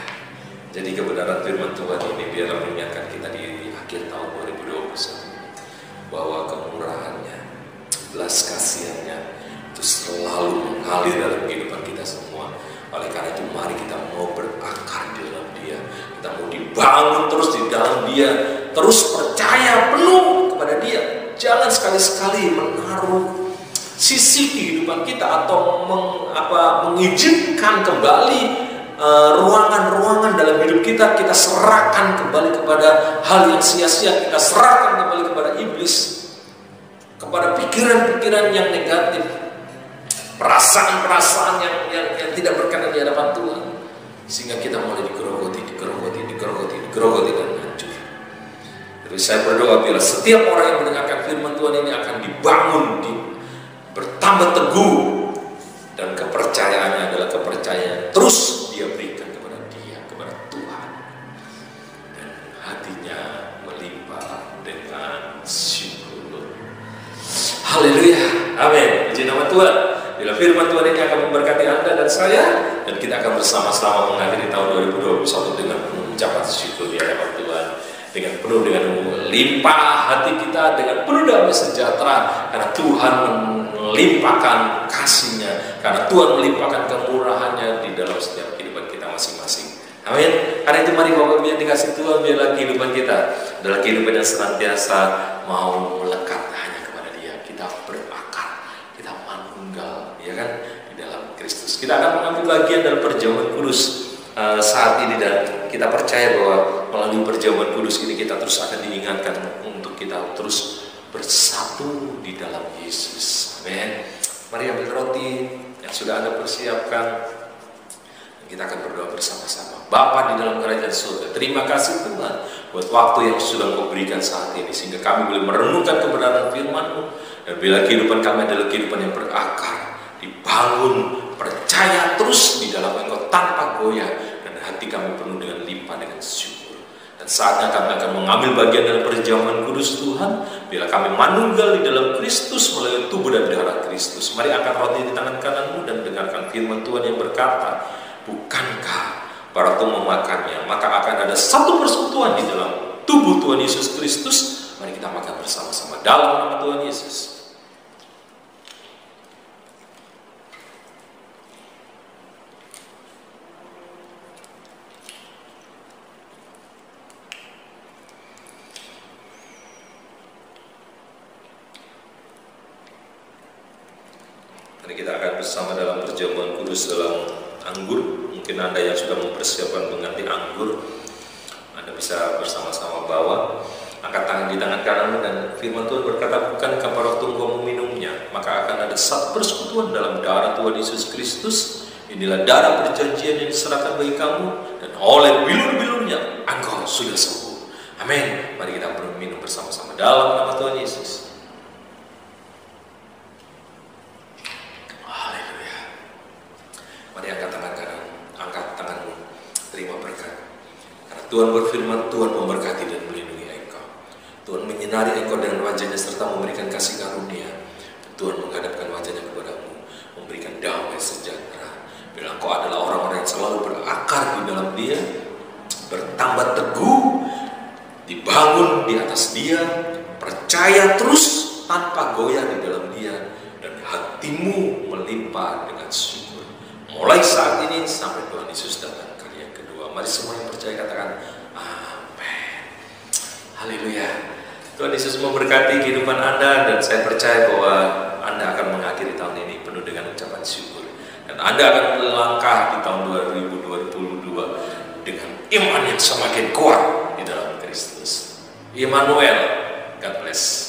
Jadi kebenaran firman Tuhan ini biarlah mengingatkan kita di akhir tahun 2021 bahwa kemurahannya, belas kasihannya itu selalu mengalir dalam kehidupan kita semua. Oleh karena itu mari kita mau berakar di dalam dia, kita mau dibangun terus di dalam dia, terus percaya penuh kepada dia. Jangan sekali-sekali menaruh sisi kehidupan kita atau mengizinkan kembali ruangan-ruangan dalam hidup kita serahkan kembali kepada hal yang sia-sia, kita serahkan kembali kepada iblis, kepada pikiran-pikiran yang negatif, perasaan-perasaan yang tidak berkenan di hadapan Tuhan, sehingga kita mulai digerogoti dan hancur. Jadi saya berdoa bila setiap orang yang mendengarkan firman Tuhan ini akan dibangun, bertambah teguh, dan kepercayaannya adalah kepercayaan terus dia berikan kepada dia, kepada Tuhan, dan hatinya melimpah dengan syukur. Haleluya, amin. Puji nama Tuhan. Bila firman Tuhan ini akan memberkati Anda dan saya, dan kita akan bersama-sama mengakhiri tahun 2021 dengan mengucapkan syukur di hadapan Tuhan, dengan penuh dengan limpah hati kita, dengan penuh damai sejahtera, karena Tuhan melimpahkan kasih-Nya, karena Tuhan melimpahkan kemurahan-Nya di dalam setiap kehidupan kita masing-masing. Amin. Karena itu mari Bapak Ibu yang dikasih Tuhan, biarlah kehidupan kita adalah kehidupan yang senantiasa mau melekat hanya kepada Dia. Kita berakar, kita manunggal, ya kan, di dalam Kristus. Kita akan mengambil bagian dalam perjamuan kudus saat ini, dan kita percaya bahwa melalui perjamuan kudus ini kita terus akan diingatkan untuk kita terus bersatu di dalam Yesus. Amin. Mari ambil roti yang sudah Anda persiapkan, dan kita akan berdoa bersama-sama. Bapa di dalam kerajaan surga, terima kasih Tuhan buat waktu yang sudah Kau berikan saat ini, sehingga kami boleh merenungkan kebenaran firman-Mu, dan bila kehidupan kami adalah kehidupan yang berakar, dibangun, percaya terus di dalam Engkau tanpa goyah, dan hati kami penuh dengan limpah dengan syukur. Dan saatnya kami akan mengambil bagian dalam perjamuan kudus Tuhan, bila kami manunggal di dalam Kristus melalui tubuh dan darah Kristus. Mari angkat roti di tangan kananmu dan dengarkan firman Tuhan yang berkata, bukankah pada waktu memakannya maka akan ada satu persekutuan di dalam tubuh Tuhan Yesus Kristus. Mari kita makan bersama-sama dalam nama Tuhan Yesus. Mari kita akan bersama dalam perjamuan kudus dalam anggur. Mungkin Anda yang sudah mempersiapkan mengambil anggur, Anda bisa bersama-sama bawa. Angkat tangan di tangan kananmu, dan firman Tuhan berkata, bukankah pada waktu engkau meminumnya maka akan ada satu persekutuan dalam darah Tuhan Yesus Kristus. Inilah darah perjanjian yang diserahkan bagi kamu, dan oleh bilur-bilurnya engkau sudah sembuh. Amin. Mari kita minum bersama-sama dalam nama Tuhan Yesus. Tuhan berfirman, Tuhan memberkati dan melindungi engkau. Tuhan menyinari engkau dengan wajahnya serta memberikan kasih karunia. Tuhan menghadapkan wajahnya kepadamu, memberikan damai sejahtera. Bila engkau adalah orang-orang yang selalu berakar di dalam Dia, bertambah teguh, dibangun di atas Dia, percaya terus tanpa goyah di dalam Dia, dan hatimu melimpah dengan syukur. Mulai saat ini sampai Tuhan Yesus datang kali yang kedua. Mari semua yang percaya katakan amin. Haleluya. Tuhan Yesus memberkati kehidupan Anda, dan saya percaya bahwa Anda akan mengakhiri tahun ini penuh dengan ucapan syukur, dan Anda akan melangkah di tahun 2022 dengan iman yang semakin kuat di dalam Kristus. Immanuel. God bless.